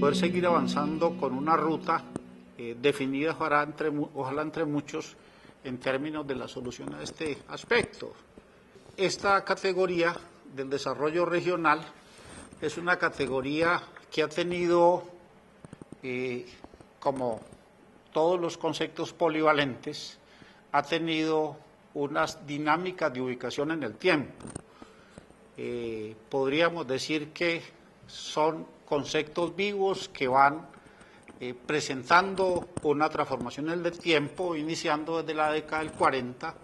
poder seguir avanzando con una ruta definida, ojalá entre muchos, en términos de la solución a este aspecto. Esta categoría del desarrollo regional es una categoría que ha tenido, como todos los conceptos polivalentes, ha tenido unas dinámicas de ubicación en el tiempo. Podríamos decir que son conceptos vivos que van presentando una transformación en el tiempo, iniciando desde la década del 40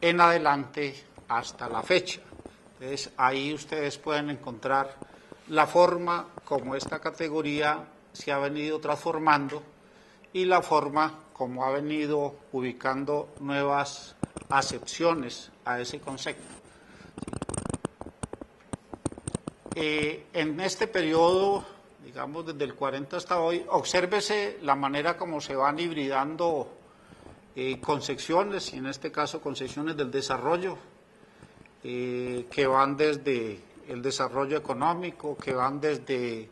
en adelante hasta la fecha. Entonces, ahí ustedes pueden encontrar la forma como esta categoría se ha venido transformando y la forma como ha venido ubicando nuevas acepciones a ese concepto. En este periodo, digamos desde el 40 hasta hoy, obsérvese la manera como se van hibridando concepciones, y en este caso concepciones del desarrollo, que van desde el desarrollo económico, que van desde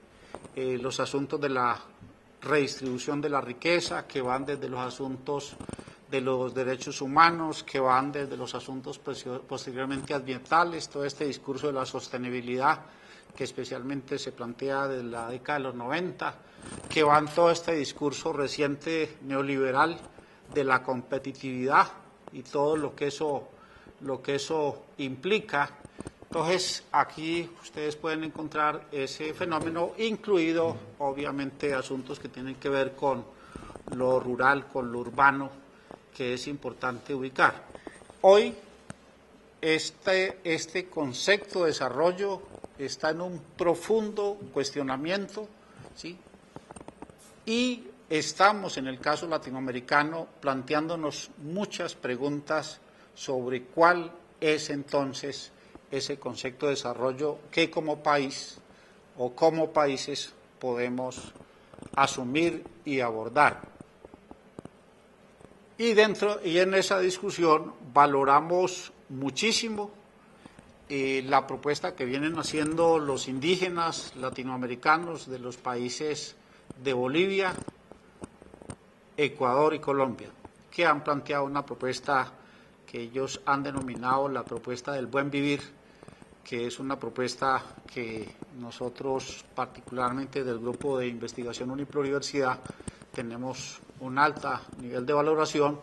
los asuntos de la redistribución de la riqueza, que van desde los asuntos de los derechos humanos, que van desde los asuntos posteriormente ambientales, todo este discurso de la sostenibilidad que especialmente se plantea desde la década de los 90, que van todo este discurso reciente neoliberal de la competitividad y todo lo que eso implica. Entonces, aquí ustedes pueden encontrar ese fenómeno, incluido, obviamente, asuntos que tienen que ver con lo rural, con lo urbano, que es importante ubicar. Hoy, este concepto de desarrollo está en un profundo cuestionamiento, ¿sí? Y estamos, en el caso latinoamericano, planteándonos muchas preguntas sobre cuál es entonces ese concepto de desarrollo que como país o como países podemos asumir y abordar. Y en esa discusión valoramos muchísimo la propuesta que vienen haciendo los indígenas latinoamericanos de los países de Bolivia, Ecuador y Colombia, que han planteado una propuesta que ellos han denominado la propuesta del buen vivir, que es una propuesta que nosotros, particularmente del Grupo de Investigación Unipluriversidad, tenemos un alto nivel de valoración,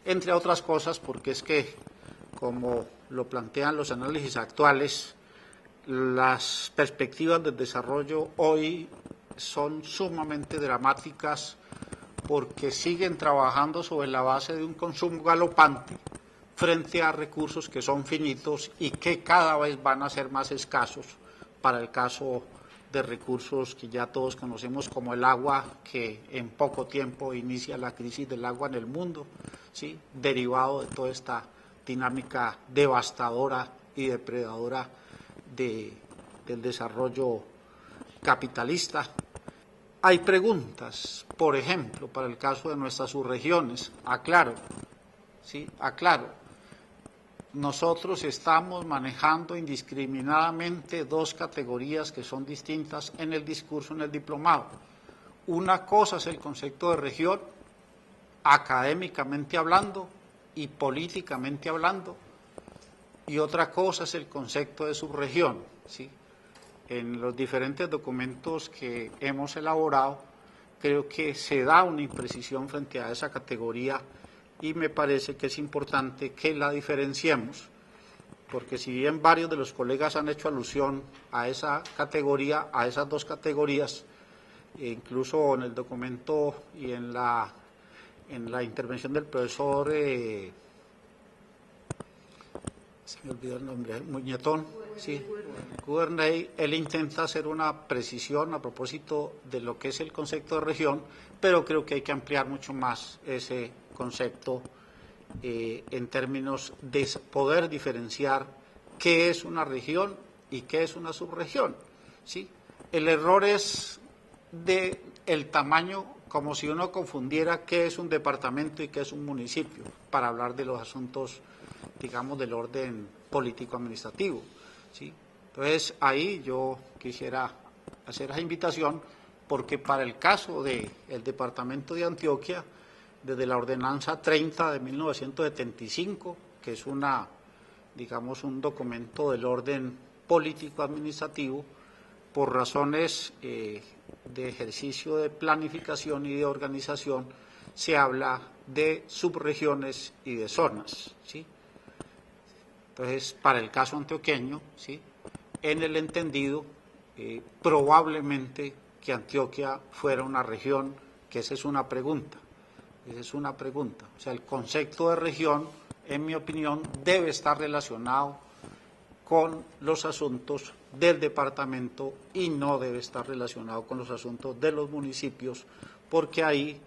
entre otras cosas porque es que, como lo plantean los análisis actuales, las perspectivas del desarrollo hoy son sumamente dramáticas porque siguen trabajando sobre la base de un consumo galopante frente a recursos que son finitos y que cada vez van a ser más escasos para el caso de recursos que ya todos conocemos como el agua, que en poco tiempo inicia la crisis del agua en el mundo, ¿sí? Derivado de toda esta dinámica devastadora y depredadora del desarrollo capitalista. Hay preguntas, por ejemplo, para el caso de nuestras subregiones. Aclaro, nosotros estamos manejando indiscriminadamente dos categorías que son distintas en el discurso, en el diplomado. Una cosa es el concepto de región, académicamente hablando y políticamente hablando, y otra cosa es el concepto de subregión, ¿sí? En los diferentes documentos que hemos elaborado, creo que se da una imprecisión frente a esa categoría y me parece que es importante que la diferenciemos, porque si bien varios de los colegas han hecho alusión a esa categoría, a esas dos categorías, incluso en el documento y en la intervención del profesor, se me olvidó el nombre, Muñetón, sí, Gubernay, él intenta hacer una precisión a propósito de lo que es el concepto de región, pero creo que hay que ampliar mucho más ese concepto en términos de poder diferenciar qué es una región y qué es una subregión, ¿sí? El error es del tamaño, como si uno confundiera qué es un departamento y qué es un municipio, para hablar de los asuntos, digamos, del orden político-administrativo, ¿sí? Entonces, ahí yo quisiera hacer esa invitación porque para el caso del departamento de Antioquia, desde la ordenanza 30 de 1975, que es digamos, un documento del orden político-administrativo, por razones de ejercicio de planificación y de organización, se habla de subregiones y de zonas, ¿sí? Entonces, para el caso antioqueño, ¿sí?, en el entendido, probablemente que Antioquia fuera una región, que esa es una pregunta, o sea, el concepto de región, en mi opinión, debe estar relacionado con los asuntos del departamento y no debe estar relacionado con los asuntos de los municipios, porque ahí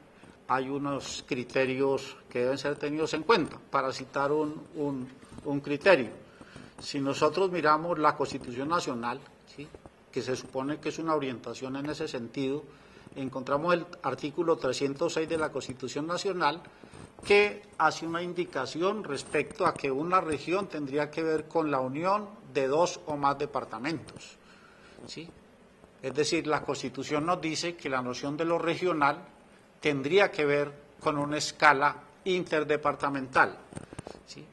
hay unos criterios que deben ser tenidos en cuenta. Para citar un criterio, si nosotros miramos la Constitución Nacional, ¿sí?, que se supone que es una orientación en ese sentido, encontramos el artículo 306 de la Constitución Nacional, que hace una indicación respecto a que una región tendría que ver con la unión de dos o más departamentos, ¿sí? Es decir, la Constitución nos dice que la noción de lo regional tendría que ver con una escala interdepartamental, ¿sí?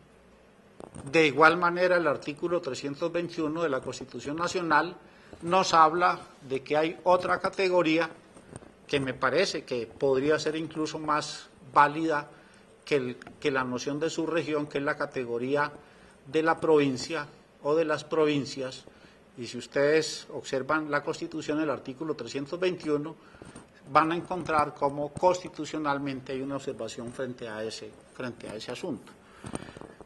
De igual manera, el artículo 321 de la Constitución Nacional nos habla de que hay otra categoría que me parece que podría ser incluso más válida que la noción de subregión, que es la categoría de la provincia o de las provincias. Y si ustedes observan la Constitución, el artículo 321, van a encontrar cómo constitucionalmente hay una observación frente a ese asunto.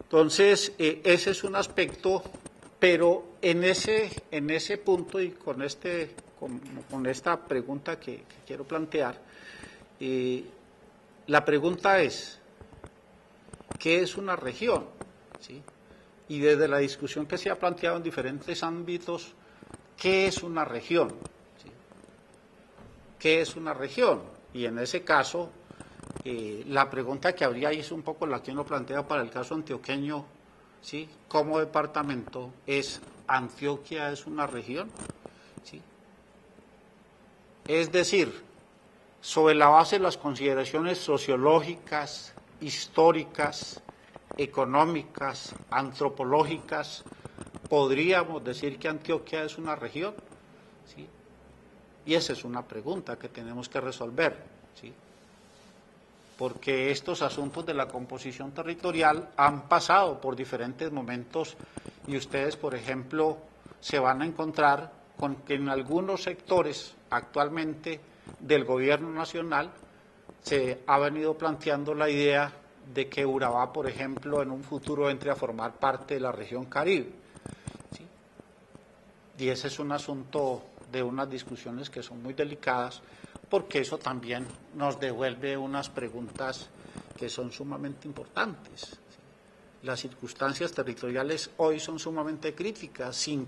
Entonces, ese es un aspecto, pero en ese punto y con esta pregunta que quiero plantear, la pregunta es, ¿qué es una región? ¿Sí? Y desde la discusión que se ha planteado en diferentes ámbitos, ¿qué es una región? ¿Sí? ¿Qué es una región? Y en ese caso, la pregunta que habría ahí es un poco la que uno plantea para el caso antioqueño, ¿sí?, como departamento, es ¿Antioquia es una región? ¿Sí? Es decir, sobre la base de las consideraciones sociológicas, históricas, económicas, antropológicas, ¿podríamos decir que Antioquia es una región? ¿Sí? Y esa es una pregunta que tenemos que resolver, ¿sí?, porque estos asuntos de la composición territorial han pasado por diferentes momentos y ustedes, por ejemplo, se van a encontrar con que en algunos sectores actualmente del gobierno nacional se ha venido planteando la idea de que Urabá, por ejemplo, en un futuro entre a formar parte de la región Caribe, ¿sí? Y ese es un asunto de unas discusiones que son muy delicadas, porque eso también nos devuelve unas preguntas que son sumamente importantes, ¿sí? Las circunstancias territoriales hoy son sumamente críticas. El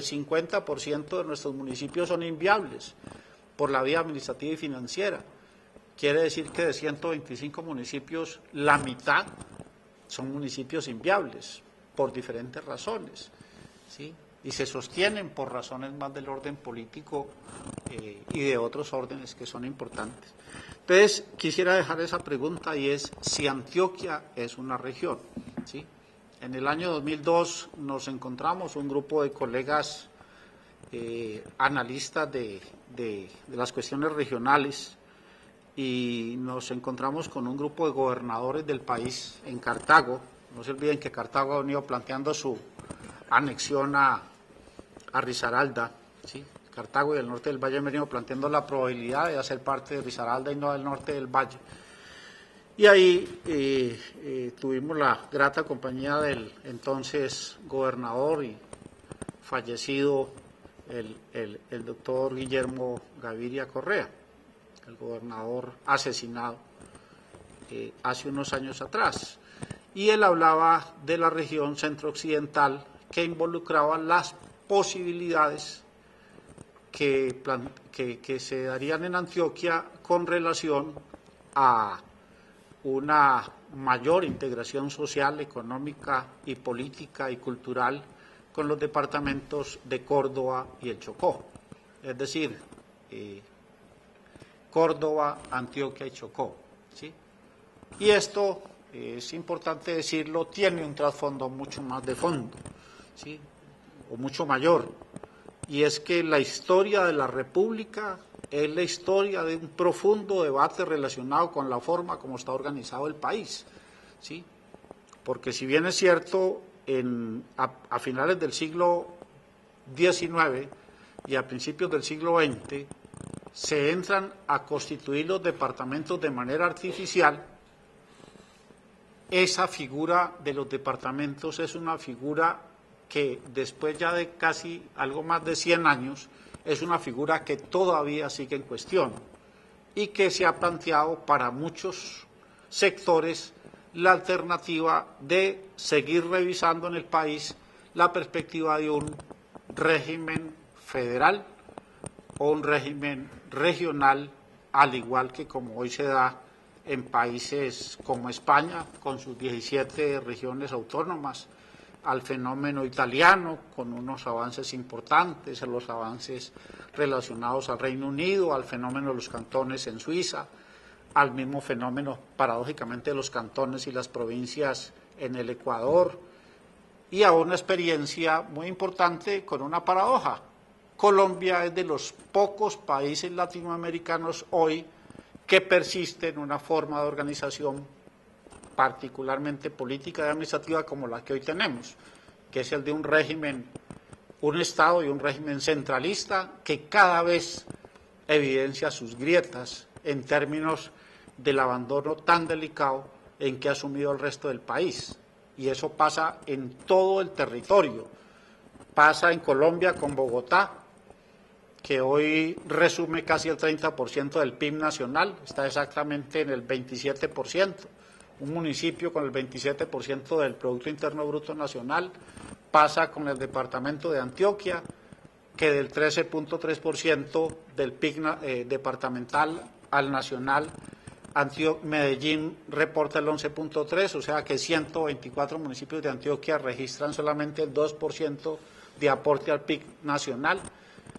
50% de nuestros municipios son inviables por la vía administrativa y financiera. Quiere decir que de 125 municipios, la mitad son municipios inviables por diferentes razones, ¿sí?, y se sostienen por razones más del orden político y de otros órdenes que son importantes. Entonces, quisiera dejar esa pregunta y es si Antioquia es una región, ¿sí? En el año 2002 nos encontramos un grupo de colegas analistas de las cuestiones regionales y nos encontramos con un grupo de gobernadores del país en Cartago. No se olviden que Cartago ha venido planteando su anexión a Risaralda, ¿sí? Cartago y el norte del Valle han venido planteando la probabilidad de hacer parte de Risaralda y no del norte del Valle. Y ahí tuvimos la grata compañía del entonces gobernador y fallecido el doctor Guillermo Gaviria Correa, el gobernador asesinado hace unos años atrás. Y él hablaba de la región centro-occidental que involucraba las posibilidades que se darían en Antioquia con relación a una mayor integración social, económica y política y cultural con los departamentos de Córdoba y el Chocó. Es decir, Córdoba, Antioquia y Chocó, ¿sí? Y esto, es importante decirlo, tiene un trasfondo mucho más de fondo, ¿sí? O mucho mayor, y es que la historia de la República es la historia de un profundo debate relacionado con la forma como está organizado el país, ¿sí? Porque si bien es cierto, a finales del siglo XIX y a principios del siglo XX se entran a constituir los departamentos de manera artificial, esa figura de los departamentos es una figura que después ya de casi algo más de 100 años, es una figura que todavía sigue en cuestión y que se ha planteado para muchos sectores la alternativa de seguir revisando en el país la perspectiva de un régimen federal o un régimen regional, al igual que como hoy se da en países como España, con sus 17 regiones autónomas, al fenómeno italiano, con unos avances importantes, a los avances relacionados al Reino Unido, al fenómeno de los cantones en Suiza, al mismo fenómeno, paradójicamente, de los cantones y las provincias en el Ecuador, y a una experiencia muy importante con una paradoja. Colombia es de los pocos países latinoamericanos hoy que persisten una forma de organización particularmente política y administrativa como la que hoy tenemos, que es el de un régimen, un Estado y un régimen centralista que cada vez evidencia sus grietas en términos del abandono tan delicado en que ha asumido el resto del país. Y eso pasa en todo el territorio. Pasa en Colombia con Bogotá, que hoy resume casi el 30% del PIB nacional, está exactamente en el 27%. Un municipio con el 27% del Producto Interno Bruto Nacional. Pasa con el departamento de Antioquia, que del 13.3% del PIB departamental al nacional, Medellín reporta el 11.3%, o sea que 124 municipios de Antioquia registran solamente el 2% de aporte al PIB nacional.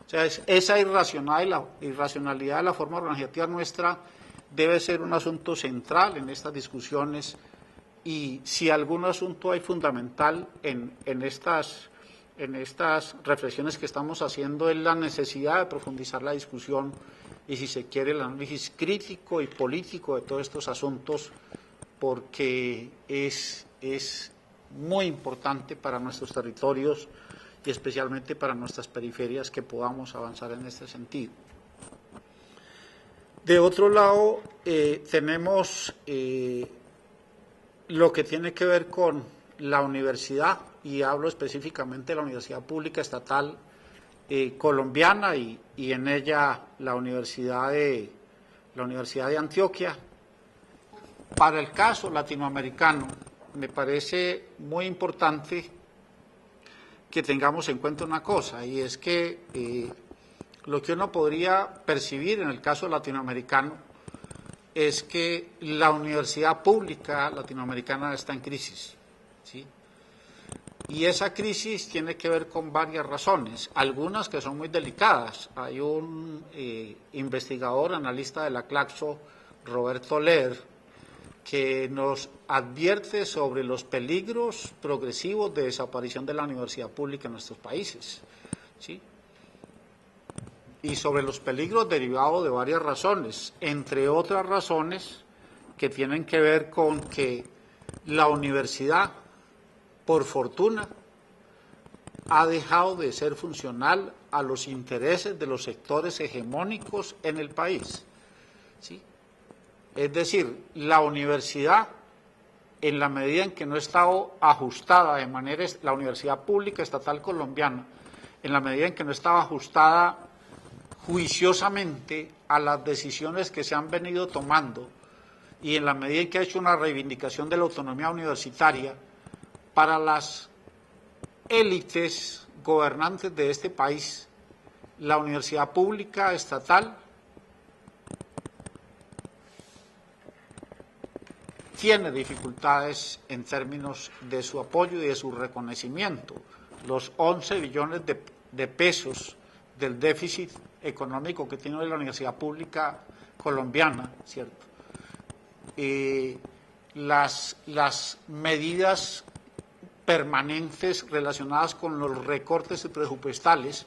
O sea, esa irracionalidad de la forma organizativa nuestra debe ser un asunto central en estas discusiones, y si algún asunto hay fundamental en estas reflexiones que estamos haciendo es la necesidad de profundizar la discusión y, si se quiere, el análisis crítico y político de todos estos asuntos, porque es muy importante para nuestros territorios y especialmente para nuestras periferias que podamos avanzar en este sentido. De otro lado, tenemos lo que tiene que ver con la universidad, y hablo específicamente de la Universidad Pública Estatal colombiana y en ella la Universidad de Antioquia. Para el caso latinoamericano, me parece muy importante que tengamos en cuenta una cosa, y es que lo que uno podría percibir en el caso latinoamericano es que la universidad pública latinoamericana está en crisis, ¿sí? Y esa crisis tiene que ver con varias razones, algunas que son muy delicadas. Hay un investigador, analista de la Claxo, Roberto Ler, que nos advierte sobre los peligros progresivos de desaparición de la universidad pública en nuestros países, ¿sí? Y sobre los peligros derivados de varias razones, entre otras razones que tienen que ver con que la universidad, por fortuna, ha dejado de ser funcional a los intereses de los sectores hegemónicos en el país, ¿sí? Es decir, la universidad, en la medida en que no ha estado ajustada de manera, la Universidad Pública Estatal Colombiana, en la medida en que no estaba ajustada juiciosamente a las decisiones que se han venido tomando, y en la medida en que ha hecho una reivindicación de la autonomía universitaria para las élites gobernantes de este país, la Universidad Pública Estatal tiene dificultades en términos de su apoyo y de su reconocimiento. Los 11 billones de pesos del déficit económico que tiene la Universidad Pública colombiana, ¿cierto? Las medidas permanentes relacionadas con los recortes presupuestales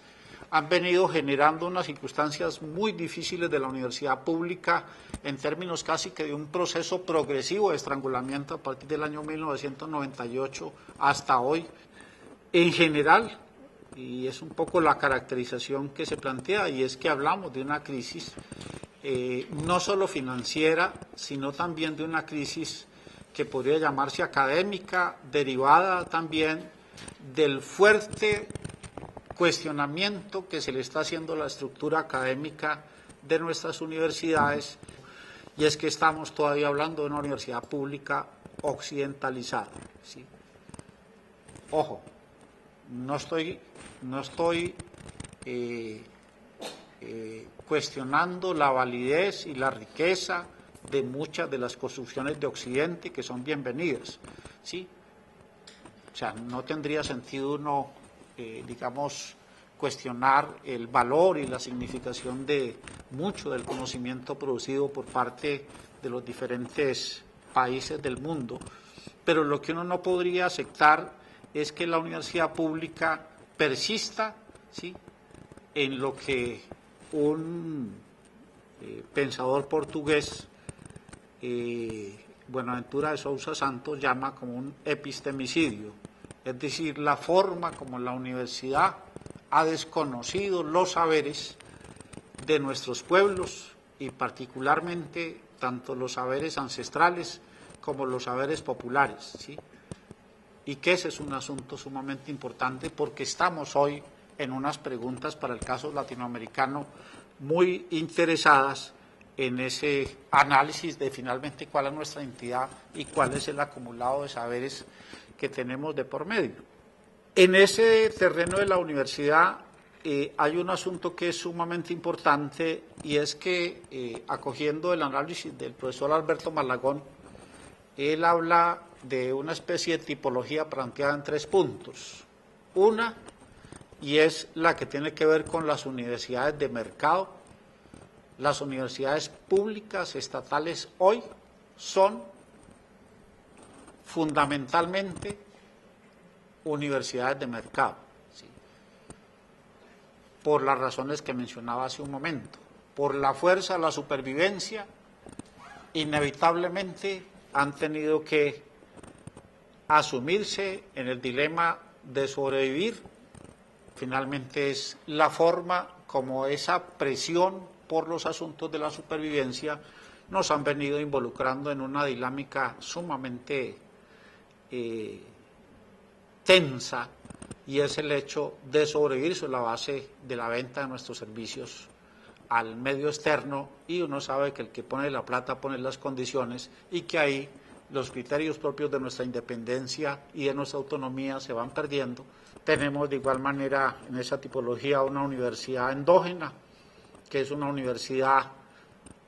han venido generando unas circunstancias muy difíciles de la universidad pública en términos casi que de un proceso progresivo de estrangulamiento a partir del año 1998 hasta hoy. En general, y es un poco la caracterización que se plantea, y es que hablamos de una crisis no solo financiera, sino también de una crisis que podría llamarse académica, derivada también del fuerte cuestionamiento que se le está haciendo a la estructura académica de nuestras universidades, y es que estamos todavía hablando de una universidad pública occidentalizada, ¿sí? Ojo, no estoy cuestionando la validez y la riqueza de muchas de las construcciones de Occidente, que son bienvenidas, ¿sí? O sea, no tendría sentido uno, digamos, cuestionar el valor y la significación de mucho del conocimiento producido por parte de los diferentes países del mundo, pero lo que uno no podría aceptar es que la universidad pública persista, ¿sí?, en lo que un pensador portugués, Buenaventura de Sousa Santos, llama como un epistemicidio, es decir, la forma como la universidad ha desconocido los saberes de nuestros pueblos y particularmente tanto los saberes ancestrales como los saberes populares, ¿sí? Y que ese es un asunto sumamente importante porque estamos hoy en unas preguntas para el caso latinoamericano muy interesadas en ese análisis de finalmente cuál es nuestra identidad y cuál es el acumulado de saberes que tenemos de por medio. En ese terreno de la universidad hay un asunto que es sumamente importante y es que, acogiendo el análisis del profesor Alberto Malagón, él habla de una especie de tipología planteada en 3 puntos. Una, y es la que tiene que ver con las universidades de mercado. Las universidades públicas estatales hoy son fundamentalmente universidades de mercado, ¿sí?, por las razones que mencionaba hace un momento. Por la fuerza de la supervivencia, inevitablemente han tenido que asumirse en el dilema de sobrevivir. Finalmente es la forma como esa presión por los asuntos de la supervivencia nos han venido involucrando en una dinámica sumamente tensa, y es el hecho de sobrevivir sobre la base de la venta de nuestros servicios al medio externo, y uno sabe que el que pone la plata pone las condiciones y que ahí los criterios propios de nuestra independencia y de nuestra autonomía se van perdiendo. Tenemos de igual manera en esa tipología una universidad endógena, que es una universidad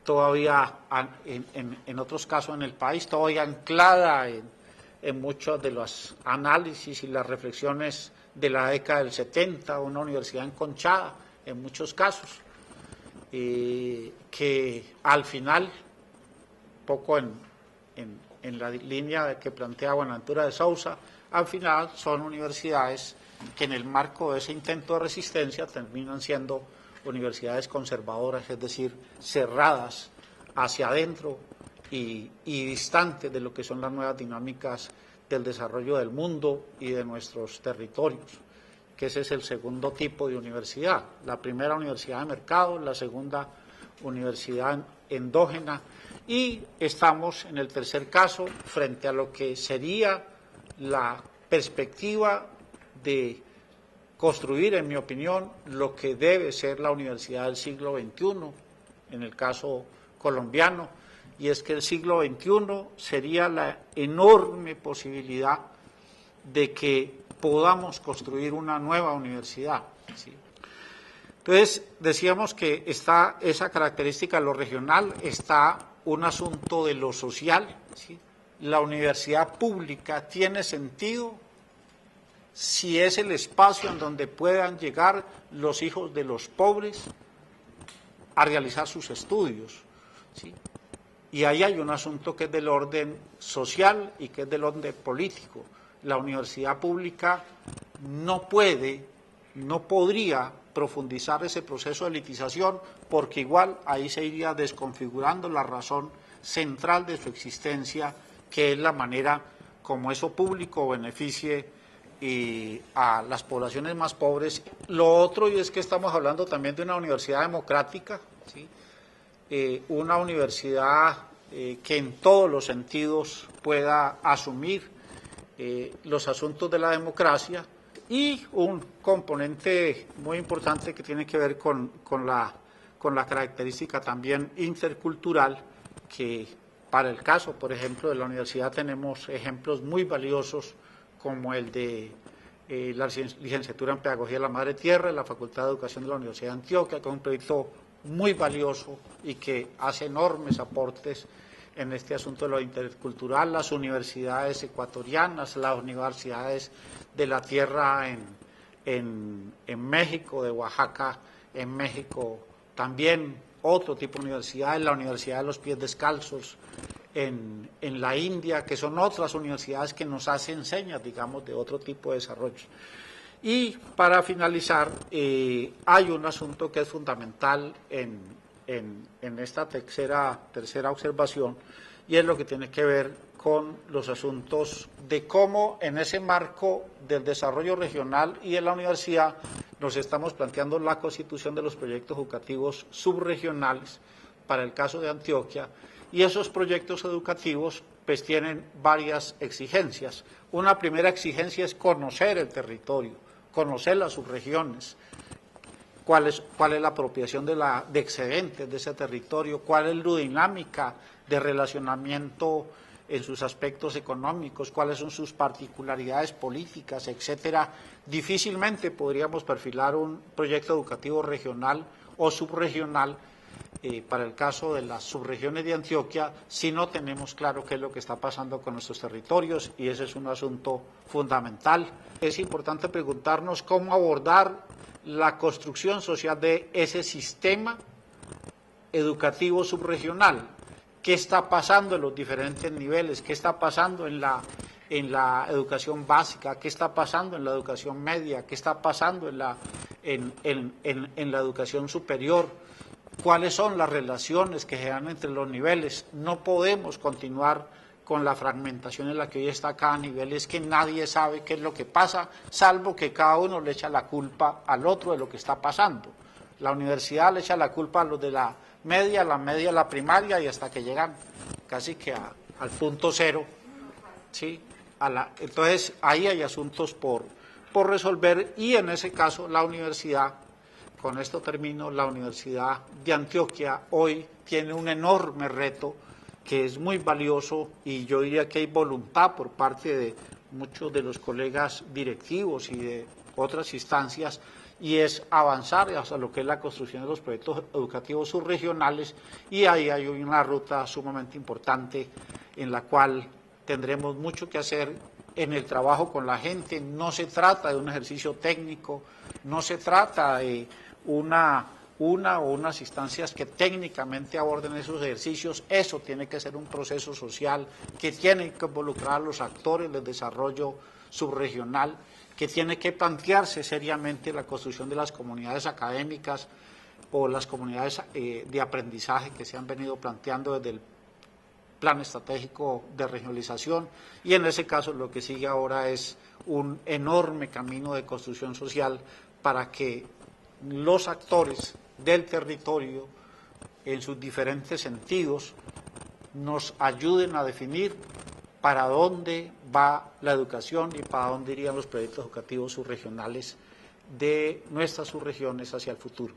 todavía, en otros casos en el país, todavía anclada en muchos de los análisis y las reflexiones de la década del 70, una universidad enconchada en muchos casos, que al final, poco en la línea que plantea Buenaventura de Sousa, al final son universidades que en el marco de ese intento de resistencia terminan siendo universidades conservadoras, es decir, cerradas hacia adentro y distantes de lo que son las nuevas dinámicas del desarrollo del mundo y de nuestros territorios, que ese es el segundo tipo de universidad. La primera, universidad de mercado; la segunda, universidad endógena, y estamos en el tercer caso frente a lo que sería la perspectiva de construir, en mi opinión, lo que debe ser la universidad del siglo XXI, en el caso colombiano, y es que el siglo XXI sería la enorme posibilidad de que podamos construir una nueva universidad, ¿sí? Entonces, decíamos que está esa característica de lo regional, está un asunto de lo social, ¿sí? La universidad pública tiene sentido si es el espacio en donde puedan llegar los hijos de los pobres a realizar sus estudios, ¿sí? Y ahí hay un asunto que es del orden social y que es del orden político. La universidad pública no podría profundizar ese proceso de elitización, porque igual ahí se iría desconfigurando la razón central de su existencia, que es la manera como eso público beneficie a las poblaciones más pobres. Lo otro, y es que estamos hablando también de una universidad democrática, ¿sí? Una universidad que en todos los sentidos pueda asumir los asuntos de la democracia, y un componente muy importante que tiene que ver con la característica también intercultural, que para el caso, por ejemplo, de la universidad tenemos ejemplos muy valiosos como el de la licenciatura en Pedagogía de la Madre Tierra, la Facultad de Educación de la Universidad de Antioquia, que es un proyecto muy valioso y que hace enormes aportes en este asunto de lo intercultural, las universidades ecuatorianas, las universidades de la tierra en México, de Oaxaca, en México, también otro tipo de universidades, la Universidad de los Pies Descalzos en la India, que son otras universidades que nos hacen señas, digamos, de otro tipo de desarrollo. Y para finalizar, hay un asunto que es fundamental en esta tercera observación, y es lo que tiene que ver con los asuntos de cómo en ese marco del desarrollo regional y de la universidad nos estamos planteando la constitución de los proyectos educativos subregionales para el caso de Antioquia, y esos proyectos educativos pues tienen varias exigencias. Una primera exigencia es conocer el territorio, conocer las subregiones, cuál es la apropiación de excedentes de ese territorio, cuál es la dinámica de relacionamiento en sus aspectos económicos, cuáles son sus particularidades políticas, etcétera. Difícilmente podríamos perfilar un proyecto educativo regional o subregional para el caso de las subregiones de Antioquia si no tenemos claro qué es lo que está pasando con nuestros territorios, y ese es un asunto fundamental. Es importante preguntarnos cómo abordar la construcción social de ese sistema educativo subregional. ¿Qué está pasando en los diferentes niveles? ¿Qué está pasando en la educación básica? ¿Qué está pasando en la educación media? ¿Qué está pasando en la educación superior? ¿Cuáles son las relaciones que se dan entre los niveles? No podemos continuar con la fragmentación en la que hoy está cada nivel, es que nadie sabe qué es lo que pasa, salvo que cada uno le echa la culpa al otro de lo que está pasando. La universidad le echa la culpa a los de la media, la primaria, y hasta que llegan casi que al punto cero, ¿sí? Entonces ahí hay asuntos por resolver, y en ese caso la universidad, con esto termino, la Universidad de Antioquia hoy tiene un enorme reto que es muy valioso, y yo diría que hay voluntad por parte de muchos de los colegas directivos y de otras instancias, y es avanzar hacia lo que es la construcción de los proyectos educativos subregionales, y ahí hay una ruta sumamente importante en la cual tendremos mucho que hacer en el trabajo con la gente. No se trata de un ejercicio técnico, no se trata de unas instancias que técnicamente aborden esos ejercicios. Eso tiene que ser un proceso social que tiene que involucrar a los actores del desarrollo subregional, que tiene que plantearse seriamente la construcción de las comunidades académicas o las comunidades de aprendizaje que se han venido planteando desde el plan estratégico de regionalización, y en ese caso lo que sigue ahora es un enorme camino de construcción social para que los actores del territorio en sus diferentes sentidos nos ayuden a definir para dónde va la educación y para dónde irían los proyectos educativos subregionales de nuestras subregiones hacia el futuro.